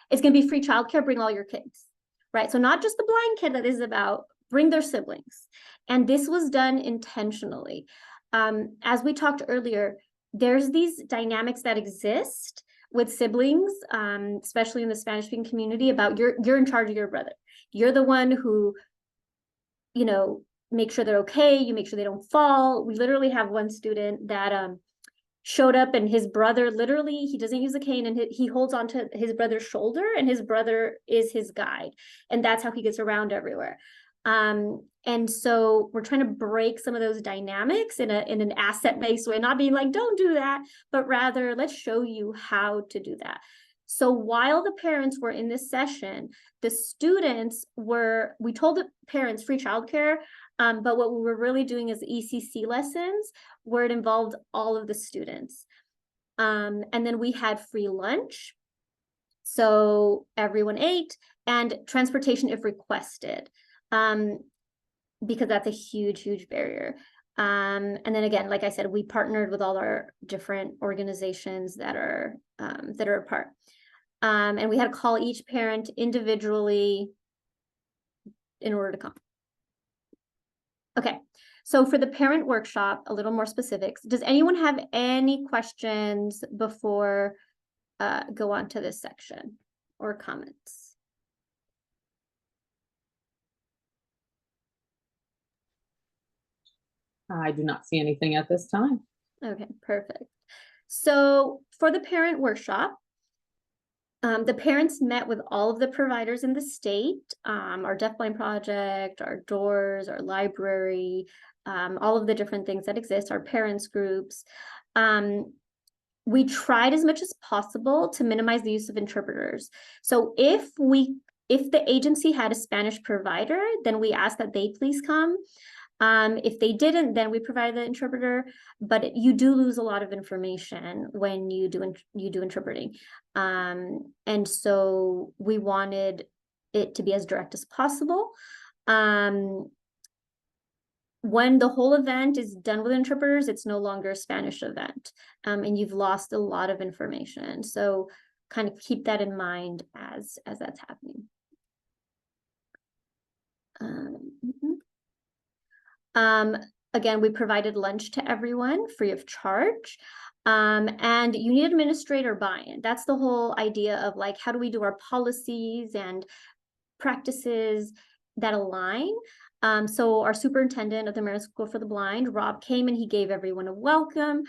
it's going to be free childcare, bring all your kids, right? So not just the blind kid that is about, bring their siblings. And this was done intentionally. As we talked earlier, there's these dynamics that exist with siblings, especially in the Spanish-speaking community, about you're in charge of your brother. You're the one who, make sure they're okay. You make sure they don't fall. We literally have one student that showed up, and his brother, literally, he doesn't use a cane, and he holds onto his brother's shoulder, and his brother is his guide. And that's how he gets around everywhere. And so we're trying to break some of those dynamics in an asset-based way, not being like, don't do that, but rather let's show you how to do that. So while the parents were in this session, the students we told the parents free childcare, but what we were really doing is ECC lessons where it involved all of the students. And then we had free lunch. So everyone ate, and transportation if requested. Because that's a huge, huge barrier. And then again, like I said, we partnered with all our different organizations that are a part. And we had to call each parent individually in order to come. Okay, so for the parent workshop, a little more specifics. Does anyone have any questions before go on to this section or comments? I do not see anything at this time. Okay, perfect. So for the parent workshop, the parents met with all of the providers in the state, our Deafblind Project, our doors, our library, all of the different things that exist, our parents groups. We tried as much as possible to minimize the use of interpreters. So if the agency had a Spanish provider, then we asked that they please come. If they didn't, then we provided the interpreter, but you do lose a lot of information when you do interpreting. And so we wanted it to be as direct as possible. When the whole event is done with interpreters, it's no longer a Spanish event, and you've lost a lot of information. So kind of keep that in mind as that's happening. Again, we provided lunch to everyone free of charge. And you need administrator buy-in. That's the whole idea of like, how do we do our policies and practices that align? So our superintendent of the American School for the Blind, Rob, came and he gave everyone a welcome.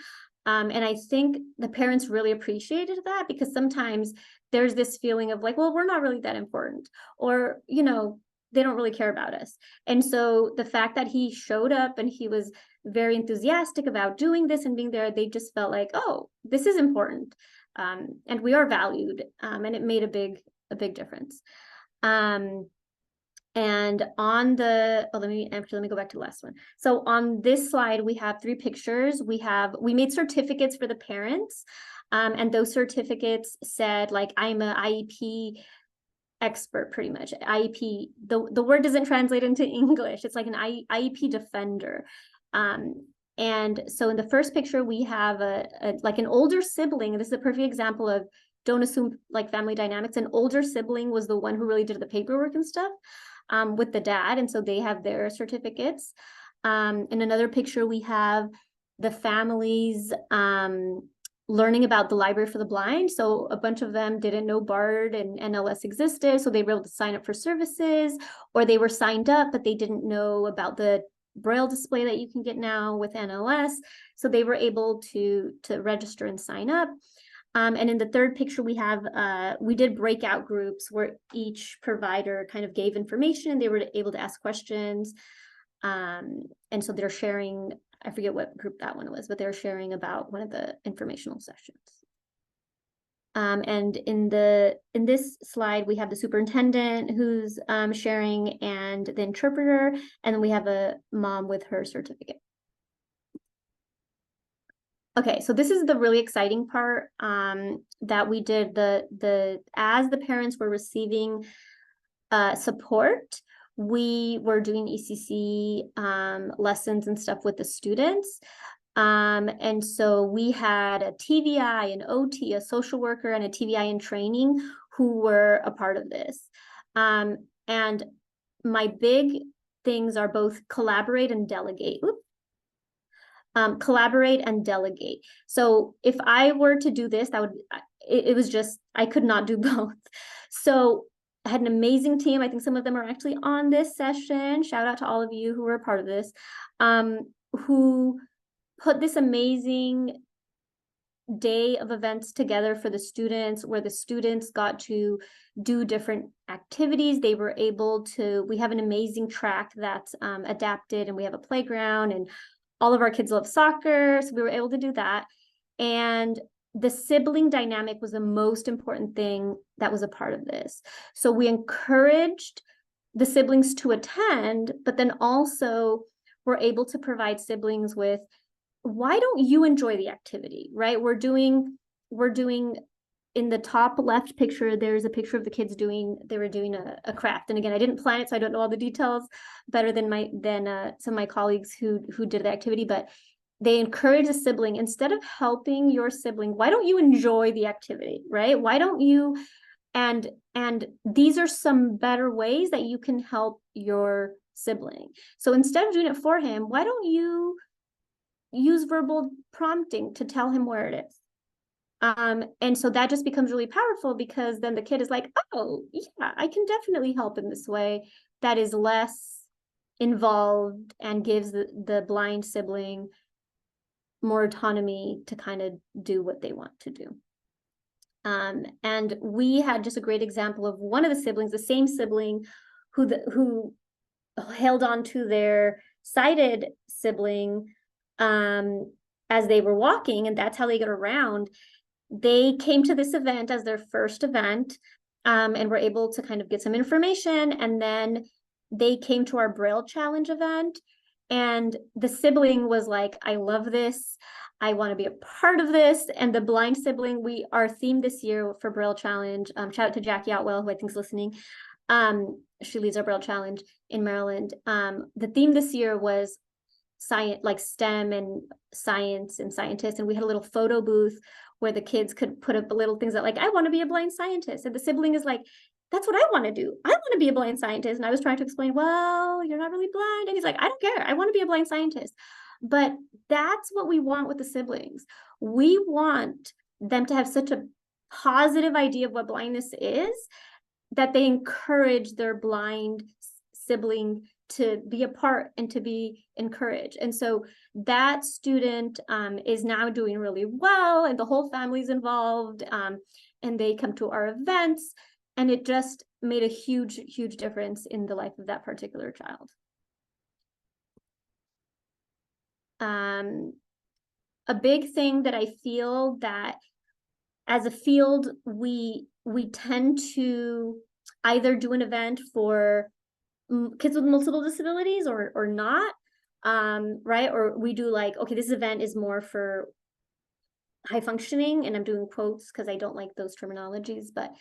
And I think the parents really appreciated that, because sometimes there's this feeling of like, well, we're not really that important, or, you know, they don't really care about us. And so the fact that he showed up and he was very enthusiastic about doing this and being there, they just felt like, oh, this is important. And we are valued. And it made a big difference. And on the, let me go back to the last one. So on this slide, we have 3 pictures. We made certificates for the parents. And those certificates said like, I'm an IEP expert, pretty much. IEP, the word doesn't translate into English. It's like an IEP defender. And so in the first picture, we have like an older sibling. This is a perfect example of don't assume like family dynamics. An older sibling was the one who really did the paperwork and stuff with the dad. And so they have their certificates. In another picture, we have the families learning about the Library for the Blind. So a bunch of them didn't know BARD and NLS existed, so they were able to sign up for services, or they were signed up, but they didn't know about the Braille display that you can get now with NLS. So they were able to register and sign up. And in the third picture, we did breakout groups where each provider kind of gave information. They were able to ask questions. And so they're sharing, I forget what group that one was, but they're sharing about one of the informational sessions. And in this slide, we have the superintendent who's sharing, and the interpreter, and then we have a mom with her certificate. Okay, so this is the really exciting part that we did. As the parents were receiving support, we were doing ECC lessons and stuff with the students. And so we had a TVI, an OT, a social worker, and a TVI in training who were a part of this. And my big things are both collaborate and delegate. Collaborate and delegate. So if I were to do this, it was just, I could not do both. So I had an amazing team. I think some of them are actually on this session. Shout out to all of you who were a part of this, who put this amazing day of events together for the students, where the students got to do different activities. They were able to, we have an amazing track that's adapted, and we have a playground, and all of our kids love soccer. So we were able to do that. And the sibling dynamic was the most important thing that was a part of this. So we encouraged the siblings to attend, but then also were able to provide siblings with, why don't you enjoy the activity, right? We're doing in the top left picture, there's a picture of the kids they were doing a craft. And again, I didn't plan it, so I don't know all the details better than some of my colleagues who did the activity, but they encourage a sibling, instead of helping your sibling, why don't you enjoy the activity, right? Why don't you, and these are some better ways that you can help your sibling. So instead of doing it for him, why don't you use verbal prompting to tell him where it is? And so that just becomes really powerful, because then the kid is like, oh, yeah, I can definitely help in this way that is less involved and gives the blind sibling more autonomy to kind of do what they want to do. And we had just a great example of one of the siblings, the same sibling who held on to their sighted sibling as they were walking, and that's how they got around. They came to this event as their first event, and were able to kind of get some information, and then they came to our Braille Challenge event, and the sibling was like, I love this, I want to be a part of this. And the blind sibling, our theme this year for Braille Challenge, shout out to Jackie Outwell, who I think is listening, she leads our Braille Challenge in Maryland. The theme this year was science, like STEM and science and scientists, and we had a little photo booth where the kids could put up little things that, like, I want to be a blind scientist, and the sibling is like, that's what I want to do, I want to be a blind scientist. And I was trying to explain, well, you're not really blind, and he's like, I don't care, I want to be a blind scientist. But that's what we want with the siblings. We want them to have such a positive idea of what blindness is that they encourage their blind sibling to be a part and to be encouraged. And so that student is now doing really well, and the whole family's involved, and they come to our events, and it just made a huge, huge difference in the life of that particular child. A big thing that I feel that as a field, we tend to either do an event for kids with multiple disabilities or not, right? Or we do like, okay, this event is more for high functioning, and I'm doing quotes because I don't like those terminologies, but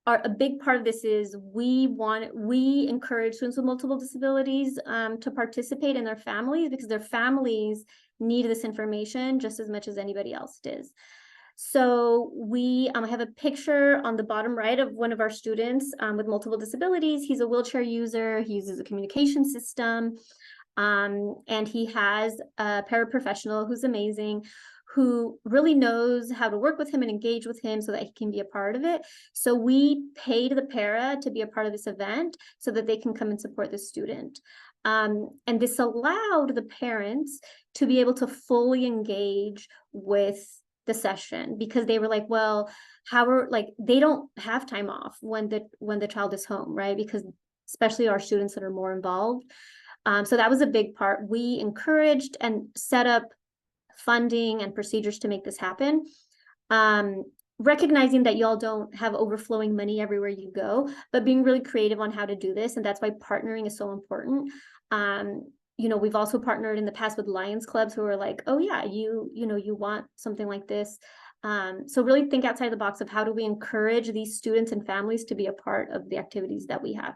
a big part of this is we encourage students with multiple disabilities to participate in their families, because their families need this information just as much as anybody else does. So we have a picture on the bottom right of one of our students with multiple disabilities. He's a wheelchair user. He uses a communication system, and he has a paraprofessional who's amazing, who really knows how to work with him and engage with him so that he can be a part of it. So we paid the para to be a part of this event so that they can come and support the student. And this allowed the parents to be able to fully engage with the session, because they were like, well, they don't have time off when the child is home, right? Because especially our students that are more involved. So that was a big part. We encouraged and set up funding and procedures to make this happen, recognizing that y'all don't have overflowing money everywhere you go, but being really creative on how to do this. And that's why partnering is so important. We've also partnered in the past with Lions clubs who are like, oh yeah, you want something like this. So really think outside the box of how do we encourage these students and families to be a part of the activities that we have.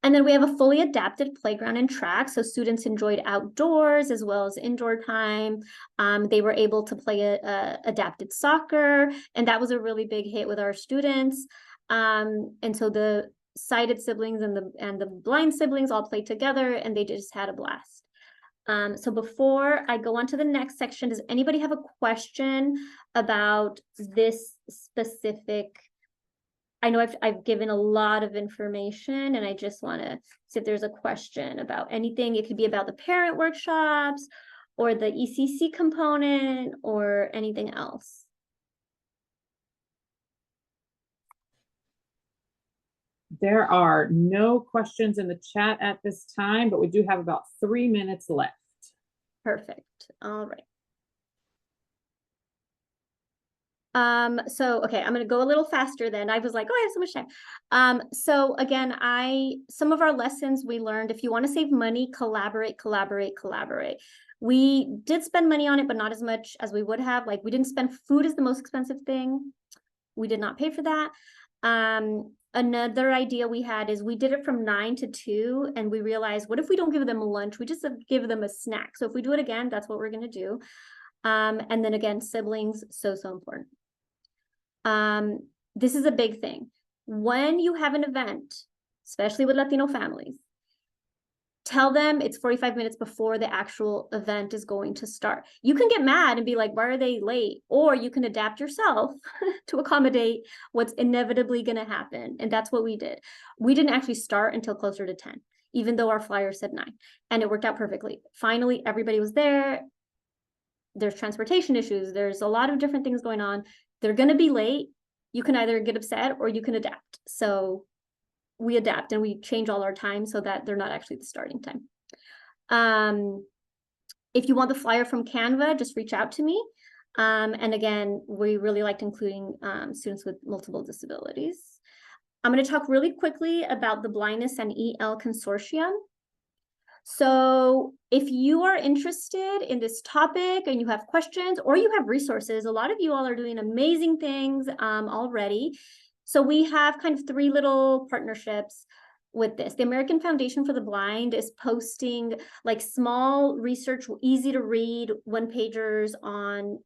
And then we have a fully adapted playground and track. So students enjoyed outdoors as well as indoor time. They were able to play adapted soccer, and that was a really big hit with our students. And so the sighted siblings and the blind siblings all played together, and they just had a blast. So before I go on to the next section, does anybody have a question about this specific? I know I've given a lot of information, and I just want to see if there's a question about anything. It could be about the parent workshops or the ECC component or anything else. There are no questions in the chat at this time, but we do have about 3 minutes left. Perfect. All right. So, okay, I'm going to go a little faster then. I was like, oh, I have so much time. So again, some of our lessons we learned, if you want to save money, collaborate. We did spend money on it, but not as much as we would have. Like, we didn't spend, food is the most expensive thing. We did not pay for that. Another idea we had is we did it from 9 to 2, and we realized, what if we don't give them lunch? We just give them a snack. So if we do it again, that's what we're going to do. And then again, siblings, so important. This is a big thing. When you have an event, especially with Latino families, tell them it's 45 minutes before the actual event is going to start. You can get mad and be like, why are they late? Or you can adapt yourself to accommodate what's inevitably going to happen. And that's what we did. We didn't actually start until closer to 10, even though our flyer said 9. And it worked out perfectly. Finally, everybody was there. There's transportation issues. There's a lot of different things going on. They're going to be late. You can either get upset or you can adapt. So we adapt and we change all our time so that they're not actually the starting time. If you want the flyer from Canva, just reach out to me. And again, we really liked including students with multiple disabilities. I'm going to talk really quickly about the Blindness and EL Consortium. So if you are interested in this topic and you have questions or you have resources, a lot of you all are doing amazing things already. So we have kind of 3 little partnerships with this. The American Foundation for the Blind is posting like small research, easy to read one-pagers on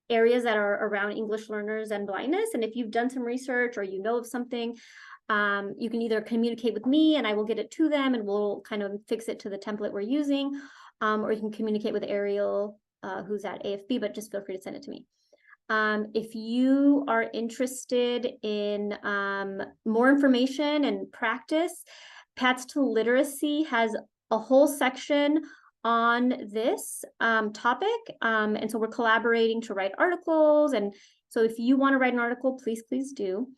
areas that are around English learners and blindness. And if you've done some research or you know of something, you can either communicate with me and I will get it to them and we'll kind of fix it to the template we're using, or you can communicate with Ariel, who's at AFB, but just feel free to send it to me. If you are interested in more information and practice, Paths to Literacy has a whole section on this topic. And so we're collaborating to write articles. And so if you want to write an article, please do.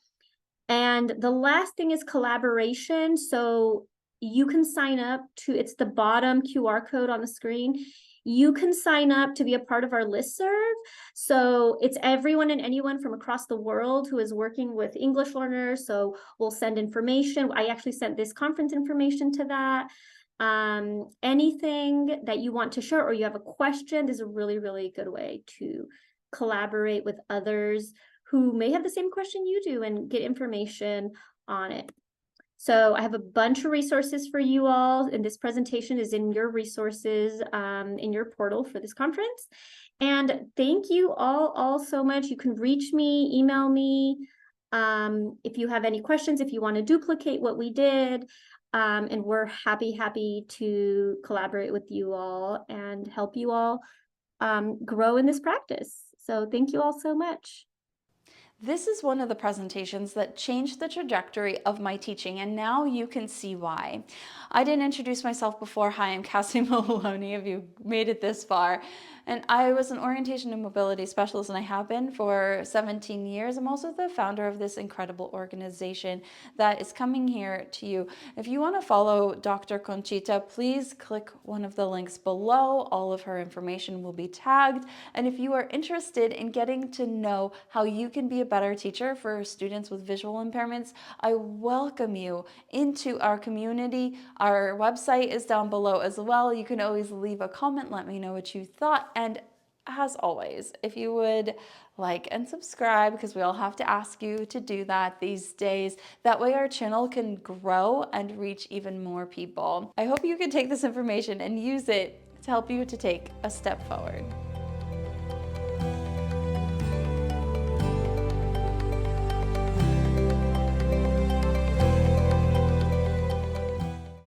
And the last thing is collaboration. So you can sign up to, it's the bottom QR code on the screen. You can sign up to be a part of our listserv. So it's everyone and anyone from across the world who is working with English learners. So we'll send information. I actually sent this conference information to that. Anything that you want to share or you have a question, this is a really, really good way to collaborate with others who may have the same question you do and get information on it. So I have a bunch of resources for you all, and this presentation is in your resources in your portal for this conference. And thank you all so much. You can reach me, email me if you have any questions, if you want to duplicate what we did. And we're happy to collaborate with you all and help you all grow in this practice. So thank you all so much. This is one of the presentations that changed the trajectory of my teaching, and now you can see why. I didn't introduce myself before. Hi, I'm Cassie Maloney, if you made it this far. And I was an orientation and mobility specialist, and I have been for 17 years. I'm also the founder of this incredible organization that is coming here to you. If you want to follow Dr. Conchita, please click one of the links below. All of her information will be tagged. And if you are interested in getting to know how you can be a better teacher for students with visual impairments, I welcome you into our community. Our website is down below as well. You can always leave a comment, let me know what you thought. And as always, if you would like and subscribe, because we all have to ask you to do that these days. That way our channel can grow and reach even more people. I hope you can take this information and use it to help you to take a step forward.